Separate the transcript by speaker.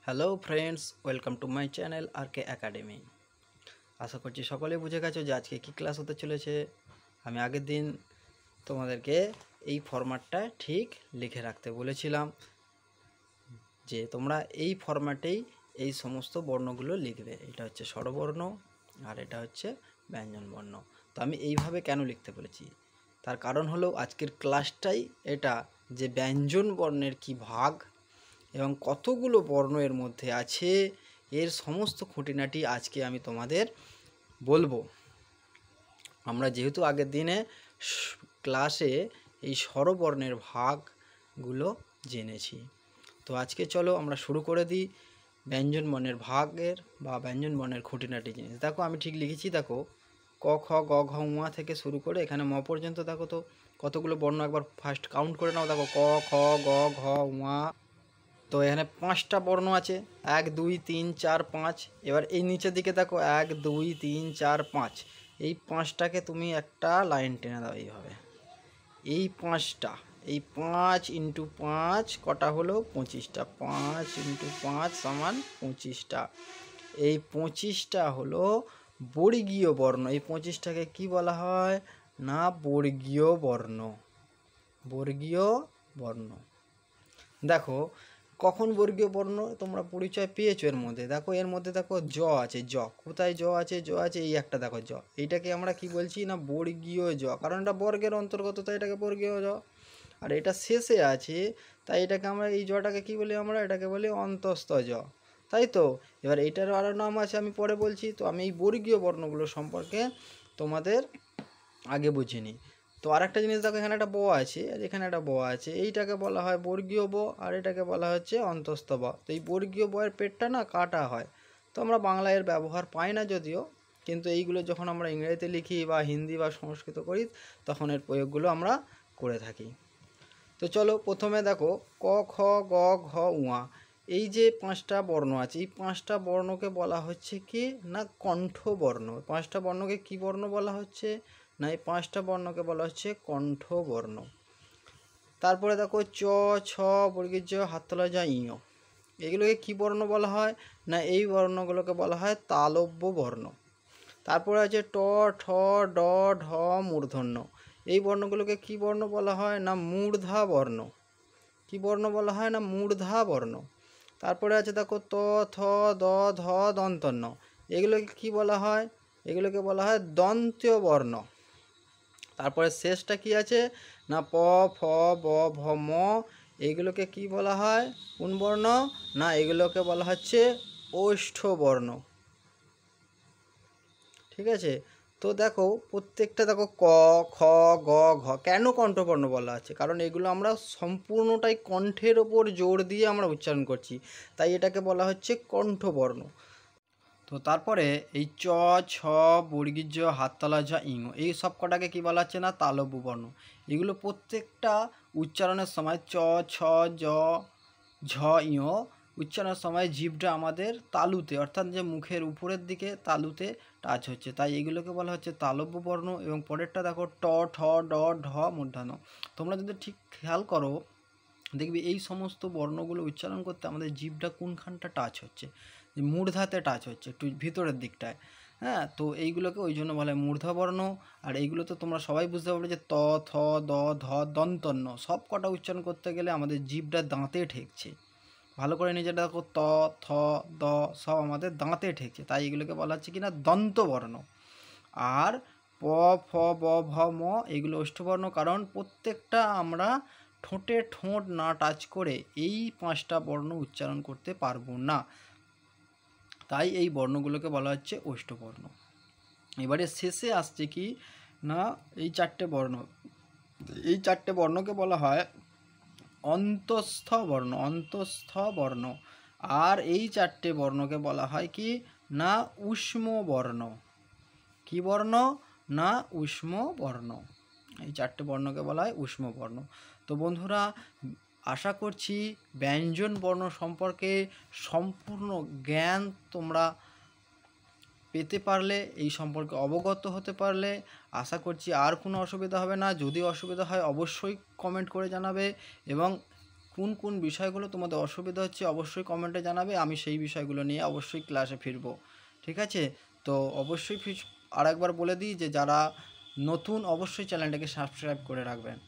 Speaker 1: Hello friends, welcome to my channel RK academy. আশা করছি সকলে বুঝে গেছো যে আজকে কী ক্লাস হতে চলেছে। আমি আগের দিন তোমাদেরকে এই ফরম্যাটটা ঠিক লিখে রাখতে বলেছিলাম যে তোমরা এই ফরম্যাটেই এই সমস্ত বর্ণগুলো লিখবে। এটা হচ্ছে স্বরবর্ণ আর এটা হচ্ছে ব্যঞ্জনবর্ণ। তো আমি এইভাবে কেন লিখতে বলেছি তার কারণ হলো আজকের ক্লাসটাই এটা, যে ব্যঞ্জন বর্ণের কী ভাগ এবং কতগুলো বর্ণ এর মধ্যে আছে, এর সমস্ত খুঁটিনাটি আজকে আমি তোমাদের বলবো। আমরা যেহেতু আগের দিনে ক্লাসে এই স্বরবর্ণের ভাগগুলো জেনেছি, তো আজকে চলো আমরা শুরু করে দিই ব্যঞ্জন বর্ণের ভাগের বা ব্যঞ্জন বর্ণের খুঁটিনাটি জিনিস। দেখো আমি ঠিক লিখেছি, দেখো ক খ গ ঘ উয়া থেকে শুরু করে এখানে ম পর্যন্ত। দেখো তো কতগুলো বর্ণ, একবার ফার্স্ট কাউন্ট করে নাও। দেখো ক খ গ ঘ উয়া, তো এখানে 5টা বর্ণ আছে, 1 2 3 4 5। এবার এই নিচের দিকে দেখো 1 2 3 4 5, এই 5টাকে তুমি একটা লাইন টেনে দাও এইভাবে। এই 5টা, এই 5 × 5 কটা হলো? 25টা। 5 × 5 সমান 25টা। এই 25টা হলো বর্গীয় বর্ণ। এই 25টাকে কি বলা হয়? না, বর্গীয় বর্ণ। বর্গীয় বর্ণ। দেখো কখন বর্গীয় বর্ণ তোমরা পরিচয় পেয়েছো এর মধ্যে। দেখো এর মধ্যে দেখো জ আছে। জ কোথায়? জ আছে, জ আছে এই একটা। দেখো জ, এইটাকে আমরা কি বলছি? না বর্গীয় জ, কারণ এটা বর্গের অন্তর্গত, তাই এটাকে বর্গীয় জ। আর এটা শেষে আছে, তাই এটাকে আমরা, এই জটাকে কি বলি? আমরা এটাকে বলি অন্তস্থ জ, তাই তো। এবার এইটারও আরও নাম আছে, আমি পরে বলছি। তো আমি এই বর্গীয় বর্ণগুলো সম্পর্কে তোমাদের আগে বুঝিনি। তো আরেকটা জিনিস দেখো, এখানে একটা ব আছে আর এখানে একটা ব আছে, এইটাকে বলা হয় বর্গীয় ব আর এটাকে বলা হচ্ছে অন্তস্থ ব। তো এই বর্গীয় বয়ের পেটটা না কাটা হয়, তো আমরা বাংলায় এর ব্যবহার পাই না যদিও, কিন্তু এইগুলো যখন আমরা ইংরেজিতে লিখি বা হিন্দি বা সংস্কৃত করি তখন এর প্রয়োগগুলো আমরা করে থাকি। তো চলো প্রথমে দেখো ক খ গ ঘ উয়া, এই যে 5টা বর্ণ আছে, এই 5টা বর্ণকে বলা হচ্ছে কি না কণ্ঠবর্ণ। 5টা বর্ণকে কি বর্ণ বলা হচ্ছে? না এই 5টা বর্ণকে বলা হচ্ছে কণ্ঠবর্ণ। তারপরে দেখো চ ছ বর্গীয় জ হাততলা যা ইয়, এগুলোকে কি বর্ণ বলা হয়? না এই বর্ণগুলোকে বলা হয় তালব্য বর্ণ। তারপরে আছে ট ঠ ড ঢ মূর্ধন্য, এই বর্ণগুলোকে কি বর্ণ বলা হয়? না মূর্ধা বর্ণ। কি বর্ণ বলা হয়? না মূর্ধা বর্ণ। তারপরে আছে দেখো ত থ দ ধ দন্তন্য, এগুলোকে কি বলা হয়? এগুলোকে বলা হয় দন্ত্য বর্ণ। তারপরে শেষটা কি আছে? না প ফ ব ভ ম, এইগুলোকে কি বলা হয়? কোন বর্ণ? না এগুলোকে বলা হচ্ছে ওষ্ঠ বর্ণ। ঠিক আছে। তো দেখো প্রত্যেকটা দেখো ক খ গ ঘ কেন কণ্ঠবর্ণ বলা আছে? কারণ এগুলো আমরা সম্পূর্ণটাই কণ্ঠের ওপর জোর দিয়ে আমরা উচ্চারণ করছি, তাই এটাকে বলা হচ্ছে কণ্ঠবর্ণ। তো তারপরে এই চ ছ বর্গীয় জ হাততলা ঝ ইং, এই সব কটাকে কি বলা হচ্ছে? না তালব্য বর্ণ। এগুলো প্রত্যেকটা উচ্চারণের সময় চ ছ জ ঝ ইয় উচ্চারণের সময় জিভটা আমাদের তালুতে, অর্থাৎ যে মুখের উপরের দিকে তালুতে টাচ হচ্ছে, তাই এগুলোকে বলা হচ্ছে তালব্য বর্ণ। এবং পরেরটা দেখো ট ঠ ড ঢ মূর্ধন্য। তোমরা যদি ঠিক খেয়াল করো দেখবি এই সমস্ত বর্ণগুলো উচ্চারণ করতে আমাদের জিভটা কোনখানটা টাচ হচ্ছে? যে মূর্ধাতে টাচ হচ্ছে, একটু ভিতরের দিকটায়। হ্যাঁ, তো এইগুলোকে ওই জন্য বলা হয় মূর্ধা বর্ণ। আর এইগুলো তো তোমরা সবাই বুঝতে পারবে যে ত থ দ ধ দন্তন্য, সব কটা উচ্চারণ করতে গেলে আমাদের জিভটা দাঁতে ঠেকছে। ভালো করে নিজেটা দেখো, ত থ দ সব আমাদের দাঁতে ঠেকছে, তাই এগুলোকে বলা হচ্ছে কিনা দন্তবর্ণ। আর প ফ ব ভ ম এগুলো ওষ্ঠবর্ণ, কারণ প্রত্যেকটা আমরা ঠোঁটে ঠোঁট না টাচ করে এই 5টা বর্ণ উচ্চারণ করতে পারবো না, তাই এই বর্ণগুলোকে বলা হচ্ছে ওষ্ঠবর্ণ। এবারে শেষে আসছে কি না এই 4টে বর্ণ, এই 4টে বর্ণকে বলা হয় অন্তঃস্থ বর্ণ। অন্তঃস্থ বর্ণ। আর এই 4টে বর্ণকে বলা হয় কি না ঊষ্ম বর্ণ। কি বর্ণ? না ঊষ্ম বর্ণ। এই 4টে বর্ণকে বলা হয় ঊষ্ম বর্ণ। তো বন্ধুরা, আশা করছি ব্যঞ্জন বর্ণ সম্পর্কে সম্পূর্ণ জ্ঞান তোমরা পেতে পারলে, এই সম্পর্কে অবগত হতে পারলে। আশা করছি আর কোনো অসুবিধা হবে না। যদি অসুবিধা হয় অবশ্যই কমেন্ট করে জানাবে এবং কোন কোন বিষয়গুলো তোমাদের অসুবিধা হচ্ছে অবশ্যই কমেন্টে জানাবে, আমি সেই বিষয়গুলো নিয়ে অবশ্যই ক্লাসে ফিরবো। ঠিক আছে, তো অবশ্যই আরেকবার বলে দিই যে যারা নতুন অবশ্যই চ্যানেলটাকে সাবস্ক্রাইব করে রাখবেন।